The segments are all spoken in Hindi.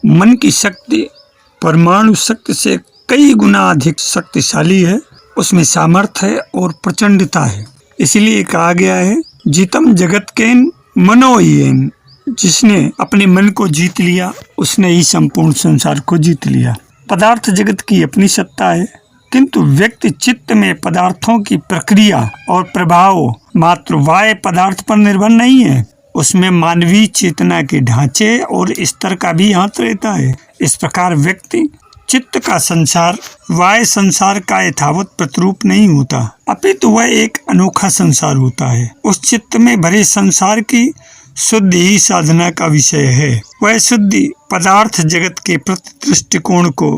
मन की शक्ति परमाणु शक्ति से कई गुना अधिक शक्तिशाली है। उसमें सामर्थ्य है और प्रचंडता है। इसलिए कहा गया है, जीतम जगत केन मनोयेन। जिसने अपने मन को जीत लिया उसने ही संपूर्ण संसार को जीत लिया। पदार्थ जगत की अपनी सत्ता है, किंतु व्यक्ति चित्त में पदार्थों की प्रक्रिया और प्रभाव मात्र बाह्य पदार्थ पर निर्भर नहीं है। उसमें मानवीय चेतना के ढांचे और स्तर का भी हाथ रहता है। इस प्रकार व्यक्ति चित्त का संसार बाह्य संसार का यथावत प्रतिरूप नहीं होता, अपितु वह एक अनोखा संसार होता है। उस चित्त में भरे संसार की शुद्धि ही साधना का विषय है। वह शुद्धि पदार्थ जगत के प्रति दृष्टिकोण को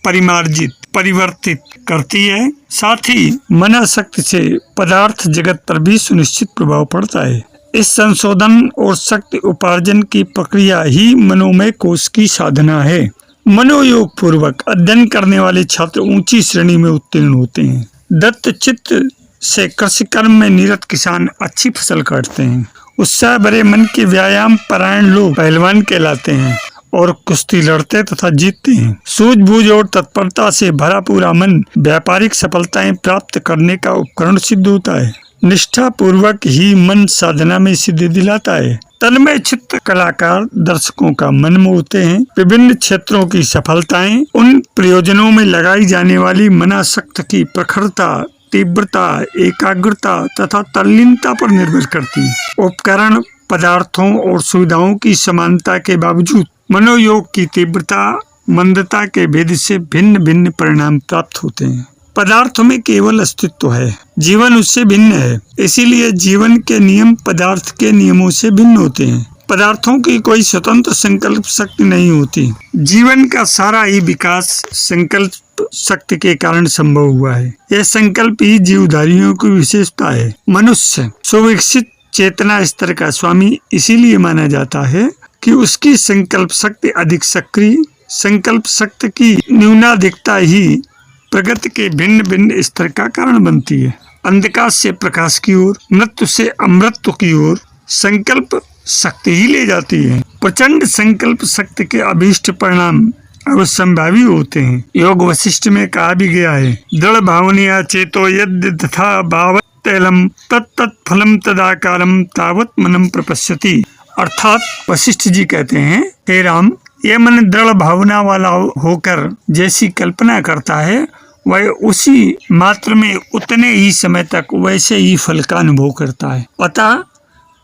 परिवर्तित करती है। साथ ही मनाशक्ति से पदार्थ जगत पर भी सुनिश्चित प्रभाव पड़ता है। इस संशोधन और शक्ति उपार्जन की प्रक्रिया ही मनोमय कोश की साधना है। मनोयोग पूर्वक अध्ययन करने वाले छात्र ऊंची श्रेणी में उत्तीर्ण होते हैं। दत्त चित्त से कृषि कर्म में निरत किसान अच्छी फसल काटते हैं। उत्साह भरे मन के व्यायाम परायण लोग पहलवान कहलाते हैं और कुश्ती लड़ते तथा जीतते हैं। सूझबूझ और तत्परता से भरा पूरा मन व्यापारिक सफलताएं प्राप्त करने का उपकरण सिद्ध होता है। निष्ठा पूर्वक ही मन साधना में सिद्धि दिलाता है। तन्मय चित्त कलाकार दर्शकों का मन मोहते हैं। विभिन्न क्षेत्रों की सफलताएं उन प्रयोजनों में लगाई जाने वाली मनासक्त की प्रखरता, तीव्रता, एकाग्रता तथा तल्लीनता पर निर्भर करती है। उपकरण, पदार्थों और सुविधाओं की समानता के बावजूद मनोयोग की तीव्रता, मंदता के भेद से भिन्न भिन्न परिणाम प्राप्त होते हैं। पदार्थ में केवल अस्तित्व है, जीवन उससे भिन्न है। इसीलिए जीवन के नियम पदार्थ के नियमों से भिन्न होते हैं। पदार्थों की कोई स्वतंत्र संकल्प शक्ति नहीं होती। जीवन का सारा ही विकास संकल्प शक्ति के कारण संभव हुआ है। यह संकल्प ही जीवधारियों की विशेषता है। मनुष्य सुविकसित चेतना स्तर का स्वामी इसीलिए माना जाता है कि उसकी संकल्प शक्ति अधिक सक्रिय, संकल्प शक्ति की न्यूनाधिकता ही प्रगति के भिन्न भिन्न स्तर का कारण बनती है। अंधकार से प्रकाश की ओर, मृत्यु से अमृत की ओर संकल्प शक्ति ही ले जाती है। प्रचंड संकल्प शक्ति के अभीष्ट परिणाम अवश्यंभावी होते हैं। योग वशिष्ठ में कहा भी गया है, दृढ़ भावनया चेतो यद् तथा भावतैलम तत्तत् फलम तदाकारम तावत मनम प्रपश्यति। अर्थात वशिष्ठ जी कहते हैं, हे राम, यह मन दृढ़ भावना वाला होकर जैसी कल्पना करता है वह उसी मात्र में उतने ही समय तक वैसे ही फल का अनुभव करता है। अतः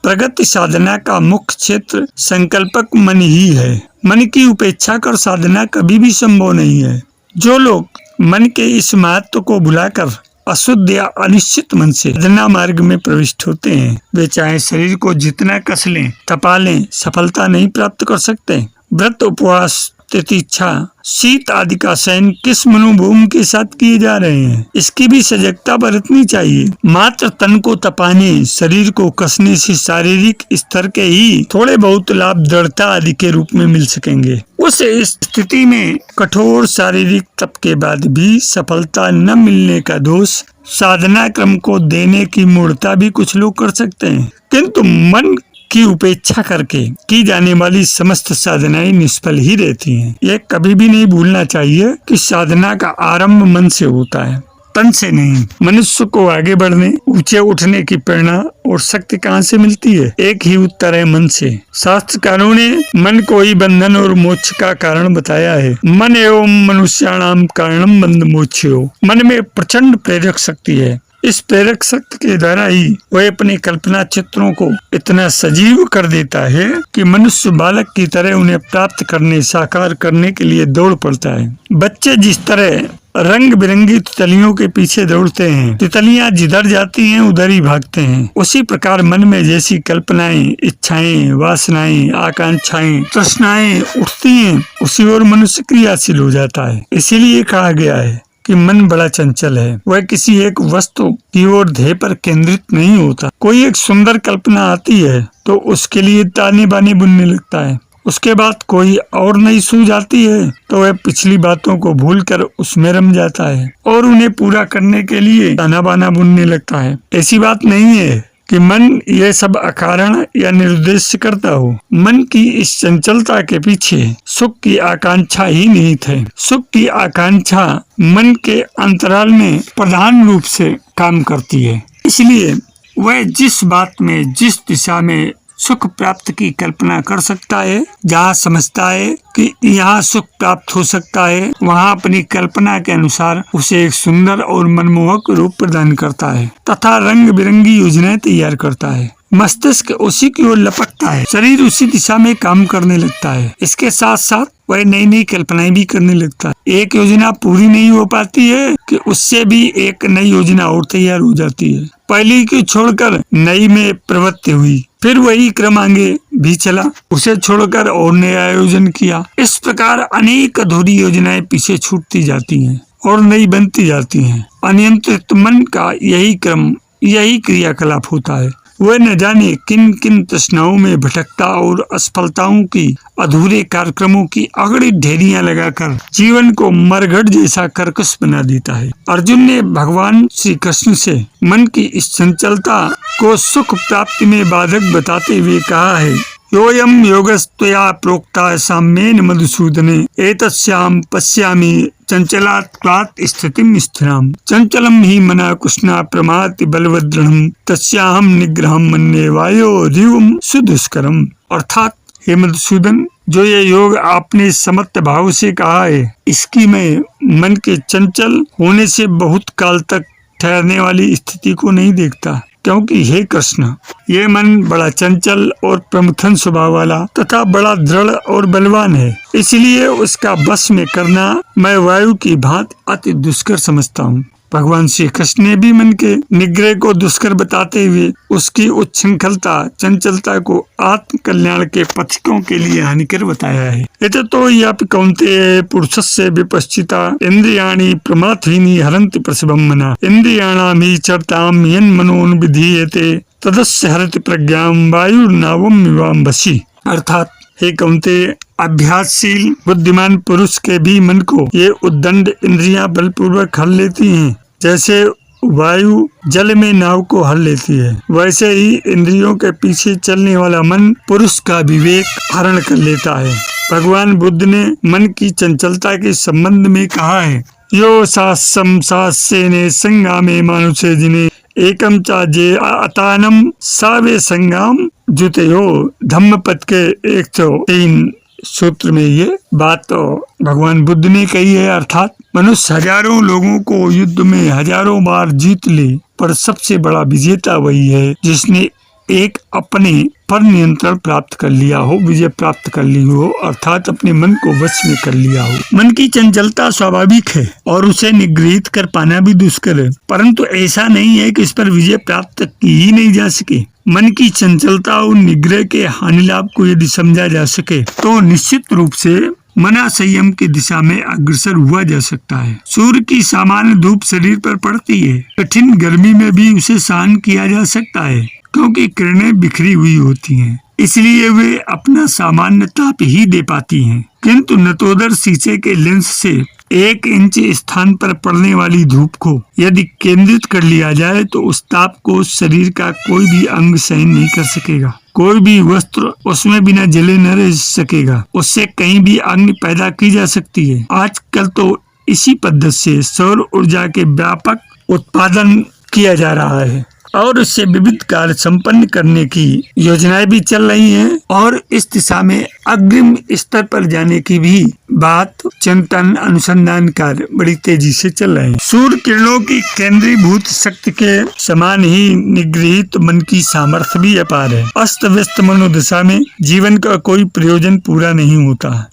प्रगति साधना का मुख्य क्षेत्र संकल्पक मन ही है। मन की उपेक्षा कर साधना कभी भी संभव नहीं है। जो लोग मन के इस महत्व को भुलाकर अशुद्ध या अनिश्चित मन से साधना मार्ग में प्रविष्ट होते हैं, वे चाहे शरीर को जितना कस लें, तपा लें, सफलता नहीं प्राप्त कर सकते। व्रत, उपवास, तितिक्षा, शीत आदि का शयन किस मनोभूमि के साथ किए जा रहे हैं, इसकी भी सजगता बरतनी चाहिए। मात्र तन को तपाने, शरीर को कसने से शारीरिक स्तर के ही थोड़े बहुत लाभ दृढ़ता आदि के रूप में मिल सकेंगे। उस स्थिति में कठोर शारीरिक तप के बाद भी सफलता न मिलने का दोष साधना क्रम को देने की मूर्खता भी कुछ लोग कर सकते हैं। किंतु मन की उपेक्षा करके की जाने वाली समस्त साधनाएं निष्फल ही रहती हैं। यह कभी भी नहीं भूलना चाहिए कि साधना का आरंभ मन से होता है, तन से नहीं। मनुष्य को आगे बढ़ने, ऊंचे उठने की प्रेरणा और शक्ति कहाँ से मिलती है? एक ही उत्तर है, मन से। शास्त्रकारों ने मन को ही बंधन और मोक्ष का कारण बताया है। मन एवं मनुष्याणाम कारणम बंध मोक्षो। मन में प्रचंड प्रेरक शक्ति है। इस प्रेरक शक्ति के द्वारा ही वह अपने कल्पना चित्रों को इतना सजीव कर देता है कि मनुष्य बालक की तरह उन्हें प्राप्त करने, साकार करने के लिए दौड़ पड़ता है। बच्चे जिस तरह रंग बिरंगी तितलियों के पीछे दौड़ते हैं, तितलियां जिधर जाती हैं उधर ही भागते हैं, उसी प्रकार मन में जैसी कल्पनाएं, इच्छाएं, वासनाएं, आकांक्षाएं, तृष्णाएं उठती हैं, उसी ओर मनुष्य क्रियाशील हो जाता है। इसीलिए कहा गया है कि मन बड़ा चंचल है। वह किसी एक वस्तु की ओर ध्येय पर केंद्रित नहीं होता। कोई एक सुंदर कल्पना आती है तो उसके लिए ताने बाने बुनने लगता है। उसके बाद कोई और नई सूझ आती है तो वह पिछली बातों को भूलकर उसमें रम जाता है और उन्हें पूरा करने के लिए ताना बाना बुनने लगता है। ऐसी बात नहीं है कि मन ये सब अकारण या निरुद्देश्य करता हो। मन की इस चंचलता के पीछे सुख की आकांक्षा ही नहीं थे। सुख की आकांक्षा मन के अंतराल में प्रधान रूप से काम करती है। इसलिए वह जिस बात में, जिस दिशा में सुख प्राप्त की कल्पना कर सकता है, जहाँ समझता है कि यहाँ सुख प्राप्त हो सकता है, वहाँ अपनी कल्पना के अनुसार उसे एक सुंदर और मनमोहक रूप प्रदान करता है तथा रंग बिरंगी योजनाएं तैयार करता है। मस्तिष्क उसी की ओर लपकता है, शरीर उसी दिशा में काम करने लगता है। इसके साथ साथ वह नई नई कल्पनाएं भी करने लगता है। एक योजना पूरी नहीं हो पाती है कि उससे भी एक नई योजना और तैयार हो जाती है। पहली की छोड़कर नई में प्रवृत्ति हुई, फिर वही क्रम आगे भी चला, उसे छोड़कर और नया आयोजन किया। इस प्रकार अनेक अधूरी योजनाएं पीछे छूटती जाती हैं और नई बनती जाती हैं। अनियंत्रित मन का यही क्रम, यही क्रियाकलाप होता है। वह न जाने किन किन तृष्णाओं में भटकता और असफलताओं की, अधूरे कार्यक्रमों की अगड़ी ढेरियां लगाकर जीवन को मरघट जैसा कर्कश बना देता है। अर्जुन ने भगवान श्री कृष्ण से मन की इस चंचलता को सुख प्राप्ति में बाधक बताते हुए कहा है, योयम योगस्त्वया प्रोक्ता साम्येन मधुसूदने एतस्याम पश्यामि चंचलात्वात् स्थितिम स्थिराम चंचलम ही मना कुष्णा प्रमाति बलवदृढ़म् तस्याहम निग्रहम मन्ये वायो रिवम सुदुष्करम। अर्थात हे मधुसूदन, जो ये योग आपने समर्थ भाव से कहा है, इसकी मैं मन के चंचल होने से बहुत काल तक ठहरने वाली स्थिति को नहीं देखता, क्योंकि हे कृष्ण, ये मन बड़ा चंचल और प्रमुथन स्वभाव वाला तथा बड़ा दृढ़ और बलवान है। इसलिए उसका बस में करना मैं वायु की भांति अति दुष्कर समझता हूँ। भगवान श्री कृष्ण ने भी मन के निग्रह को दुष्कर बताते हुए उसकी उच्छृंखलता, चंचलता को आत्म कल्याण के पथिकों के लिए हानिकर बताया है। एततो यापि कौन्तेय पुरुषस्य विपश्चिता इंद्रियाणि प्रमाथीनि हरन्ति प्रसवं मना इंद्रियाणामि चरतां यन्मनोन्विधीयते तदस्य हरति प्रज्ञां वायुर्नावं विवां वशी। अर्थात हे कौन्तेय, अभ्यासशील बुद्धिमान पुरुष के भी मन को ये उद्दंड इंद्रियां बलपूर्वक हर लेती हैं। जैसे वायु जल में नाव को हर लेती है, वैसे ही इंद्रियों के पीछे चलने वाला मन पुरुष का विवेक हरण कर लेता है। भगवान बुद्ध ने मन की चंचलता के संबंध में कहा है, यो सासम सासेने संगामे मानुषे जिने एकम चाजे अतानम सावे संगाम जुतयो धम्मपद के 103 सूत्र में ये बात तो भगवान बुद्ध ने कही है। अर्थात मनुष्य हजारों लोगों को युद्ध में हजारों बार जीत ले, पर सबसे बड़ा विजेता वही है जिसने एक अपने पर नियंत्रण प्राप्त कर लिया हो, विजय प्राप्त कर ली हो, अर्थात अपने मन को वश में कर लिया हो। मन की चंचलता स्वाभाविक है और उसे निगृहित कर पाना भी दुष्कर है, परंतु ऐसा नहीं है कि इस पर विजय प्राप्त की ही नहीं जा सके। मन की चंचलता और निग्रह के हानि लाभ को यदि समझा जा सके तो निश्चित रूप से मना संयम की दिशा में अग्रसर हुआ जा सकता है। सूर्य की सामान्य धूप शरीर पर पड़ती है, कठिन गर्मी में भी उसे सहन किया जा सकता है, क्योंकि किरणें बिखरी हुई होती हैं, इसलिए वे अपना सामान्य ताप ही दे पाती हैं। किंतु नतोदर शीशे के लेंस से 1 इंच स्थान पर पड़ने वाली धूप को यदि केंद्रित कर लिया जाए तो उस ताप को शरीर का कोई भी अंग सहन नहीं कर सकेगा। कोई भी वस्त्र उसमें बिना जले न रह सकेगा। उससे कहीं भी अग्नि पैदा की जा सकती है। आजकल तो इसी पद्धति से सौर ऊर्जा के व्यापक उत्पादन किया जा रहा है और उससे विविध कार्य संपन्न करने की योजनाएं भी चल रही हैं और इस दिशा में अग्रिम स्तर पर जाने की भी बात, चिंतन, अनुसंधान कार्य बड़ी तेजी से चल रहे हैं। सूर्य किरणों की केंद्रीभूत शक्ति के समान ही निगृहित मन की सामर्थ्य भी अपार है। अस्त व्यस्त मनोदशा में जीवन का कोई प्रयोजन पूरा नहीं होता।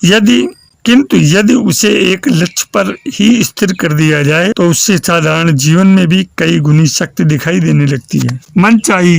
किंतु यदि उसे एक लक्ष्य पर ही स्थिर कर दिया जाए तो उससे साधारण जीवन में भी कई गुनी शक्ति दिखाई देने लगती है। मन चाही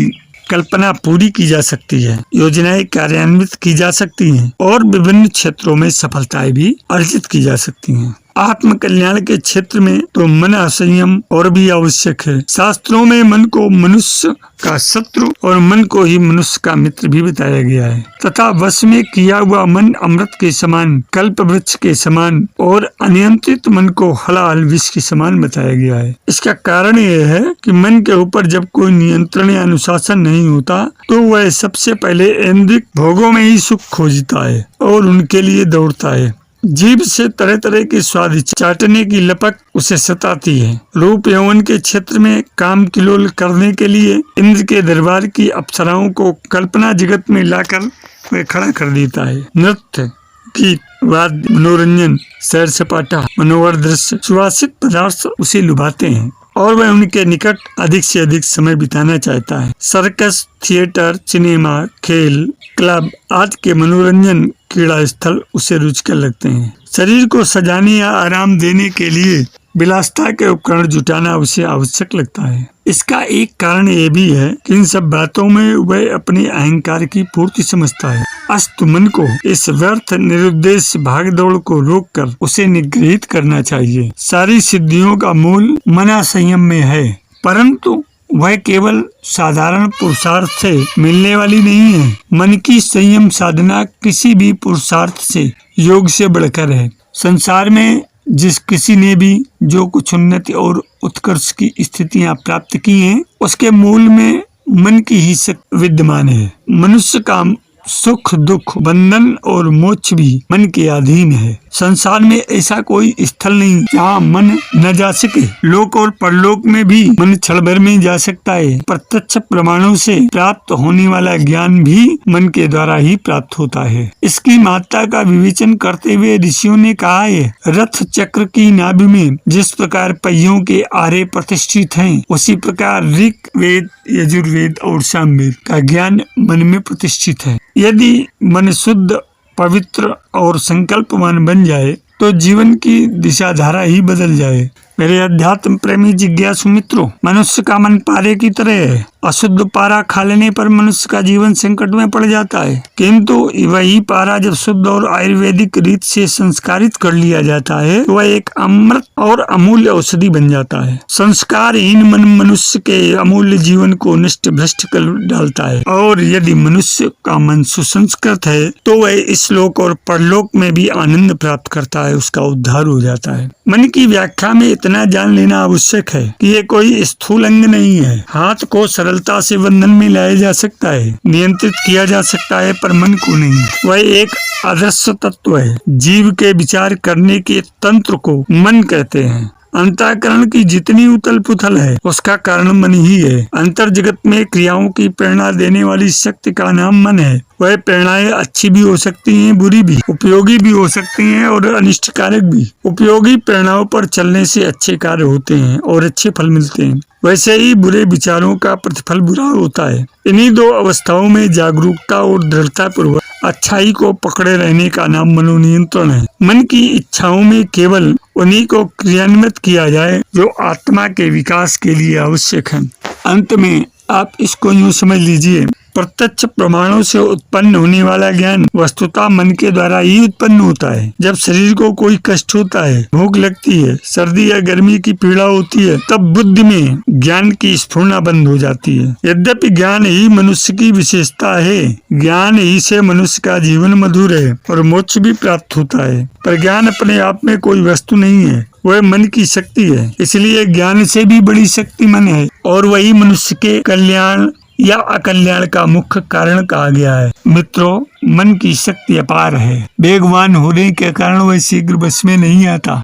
कल्पना पूरी की जा सकती है, योजनाएं कार्यान्वित की जा सकती हैं और विभिन्न क्षेत्रों में सफलताएं भी अर्जित की जा सकती हैं। आत्म कल्याण के क्षेत्र में तो मन संयम और भी आवश्यक है। शास्त्रों में मन को मनुष्य का शत्रु और मन को ही मनुष्य का मित्र भी बताया गया है तथा वश में किया हुआ मन अमृत के समान, कल्प वृक्ष के समान और अनियंत्रित मन को हलाल विष के समान बताया गया है। इसका कारण यह है कि मन के ऊपर जब कोई नियंत्रण या अनुशासन नहीं होता तो वह सबसे पहले इंद्रिय भोगों में ही सुख खोजता है और उनके लिए दौड़ता है। जीभ से तरह तरह के स्वाद चाटने की लपक उसे सताती है। रूप यौवन के क्षेत्र में काम किलोल करने के लिए इंद्र के दरबार की अप्सराओं को कल्पना जगत में लाकर वह खड़ा कर देता है। नृत्य, गीत, वाद्य, मनोरंजन, सैर सपाटा, मनोहर दृश्य, सुवासित पदार्थ उसे लुभाते हैं और वह उनके निकट अधिक से अधिक समय बिताना चाहता है। सर्कस, थिएटर, सिनेमा, खेल, क्लब आदि के मनोरंजन क्रीड़ा स्थल उसे रुचिकर लगते हैं। शरीर को सजाने या आराम देने के लिए विलासिता के उपकरण जुटाना उसे आवश्यक लगता है। इसका एक कारण ये भी है कि इन सब बातों में वह अपने अहंकार की पूर्ति समझता है। अस्तु मन को इस व्यर्थ निरुद्देश्य भागदौड़ को रोककर उसे निग्रहित करना चाहिए। सारी सिद्धियों का मूल मना संयम में है, परंतु वह केवल साधारण पुरुषार्थ से मिलने वाली नहीं है। मन की संयम साधना किसी भी पुरुषार्थ से, योग से बढ़कर है। संसार में जिस किसी ने भी जो कुछ उन्नति और उत्कर्ष की स्थितियां प्राप्त की हैं, उसके मूल में मन की ही शक्ति विद्यमान है। मनुष्य का सुख, दुख, बंधन और मोक्ष भी मन के अधीन है। संसार में ऐसा कोई स्थल नहीं जहाँ मन न जा सके। लोक और परलोक में भी मन क्षण भर में जा सकता है। प्रत्यक्ष प्रमाणों से प्राप्त होने वाला ज्ञान भी मन के द्वारा ही प्राप्त होता है। इसकी महत्ता का विवेचन करते हुए ऋषियों ने कहा है, रथ चक्र की नाभि में जिस प्रकार पहियों के आरे प्रतिष्ठित हैं, उसी प्रकार ऋग वेद, यजुर्वेद और सामवेद का ज्ञान मन में प्रतिष्ठित है। यदि मन शुद्ध, पवित्र और संकल्पवान बन जाए तो जीवन की दिशा धारा ही बदल जाए। मेरे अध्यात्म प्रेमी जिज्ञासु मित्रों, मनुष्य का मन पारे की तरह है। अशुद्ध पारा खा लेने पर मनुष्य का जीवन संकट में पड़ जाता है, किंतु वही पारा जब शुद्ध और आयुर्वेदिक रीत से संस्कारित कर लिया जाता है तो वह एक अमृत और अमूल्य औषधि बन जाता है। संस्कारहीन मन मनुष्य के अमूल्य जीवन को नष्ट भ्रष्ट कर डालता है, और यदि मनुष्य का मन सुसंस्कृत है तो वह इस लोक और परलोक में भी आनंद प्राप्त करता है, उसका उद्धार हो जाता है। मन की व्याख्या में इतना जान लेना आवश्यक है कि ये कोई स्थूल अंग नहीं है। हाथ को सरलता से बंधन में लाया जा सकता है, नियंत्रित किया जा सकता है, पर मन को नहीं। वह एक अदृश्य तत्व है। जीव के विचार करने के तंत्र को मन कहते हैं। अंतःकरण की जितनी उथल पुथल है उसका कारण मन ही है। अंतर जगत में क्रियाओं की प्रेरणा देने वाली शक्ति का नाम मन है। वह प्रेरणाएं अच्छी भी हो सकती हैं, बुरी भी, उपयोगी भी हो सकती हैं और अनिष्टकारक भी। उपयोगी प्रेरणाओं पर चलने से अच्छे कार्य होते हैं और अच्छे फल मिलते हैं, वैसे ही बुरे विचारों का प्रतिफल बुरा होता है। इन्हीं दो अवस्थाओं में जागरूकता और दृढ़ता पूर्वक अच्छाई को पकड़े रहने का नाम मनोनियंत्रण है। मन की इच्छाओं में केवल उन्हीं को क्रियान्वित किया जाए जो आत्मा के विकास के लिए आवश्यक है। अंत में आप इसको यूं समझ लीजिए, प्रत्यक्ष प्रमाणों से उत्पन्न होने वाला ज्ञान वस्तुतः मन के द्वारा ही उत्पन्न होता है। जब शरीर को कोई कष्ट होता है, भूख लगती है, सर्दी या गर्मी की पीड़ा होती है, तब बुद्धि में ज्ञान की स्फुरना बंद हो जाती है। यद्यपि ज्ञान ही मनुष्य की विशेषता है, ज्ञान ही से मनुष्य का जीवन मधुर है और मोक्ष भी प्राप्त होता है, पर ज्ञान अपने आप में कोई वस्तु नहीं है, वह मन की शक्ति है। इसलिए ज्ञान से भी बड़ी शक्ति मन है और वही मनुष्य के कल्याण या अकल्याण का मुख्य कारण कहा गया है। मित्रों, मन की शक्ति अपार है। वेगवान होने के कारण वह शीघ्र बस में नहीं आता।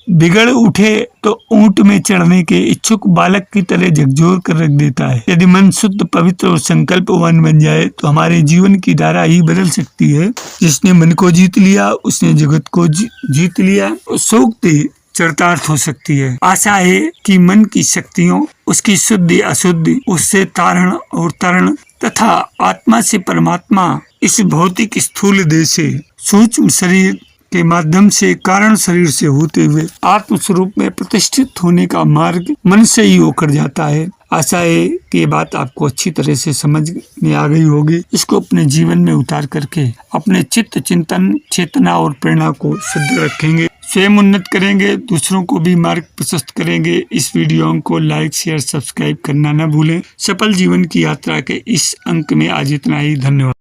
बिगड़ उठे तो ऊंट में चढ़ने के इच्छुक बालक की तरह झकझोर कर रख देता है। यदि मन शुद्ध, पवित्र और संकल्पवान बन जाए तो हमारे जीवन की धारा ही बदल सकती है। जिसने मन को जीत लिया उसने जगत को जीत लिया। सूक्ति चरितार्थ हो सकती है। आशा है कि मन की शक्तियों, उसकी शुद्धि अशुद्धि, उससे तारण और तरण तथा आत्मा से परमात्मा, इस भौतिक स्थूल देह से सूक्ष्म शरीर के माध्यम से कारण शरीर से होते हुए आत्म स्वरूप में प्रतिष्ठित होने का मार्ग मन से ही होकर जाता है। आशा है कि ये बात आपको अच्छी तरह से समझ में आ गई होगी। इसको अपने जीवन में उतार करके अपने चित्त, चिंतन, चेतना और प्रेरणा को शुद्ध रखेंगे, स्वयं उन्नत करेंगे, दूसरों को भी मार्ग प्रशस्त करेंगे। इस वीडियो को लाइक, शेयर, सब्सक्राइब करना न भूलें। सफल जीवन की यात्रा के इस अंक में आज इतना ही। धन्यवाद।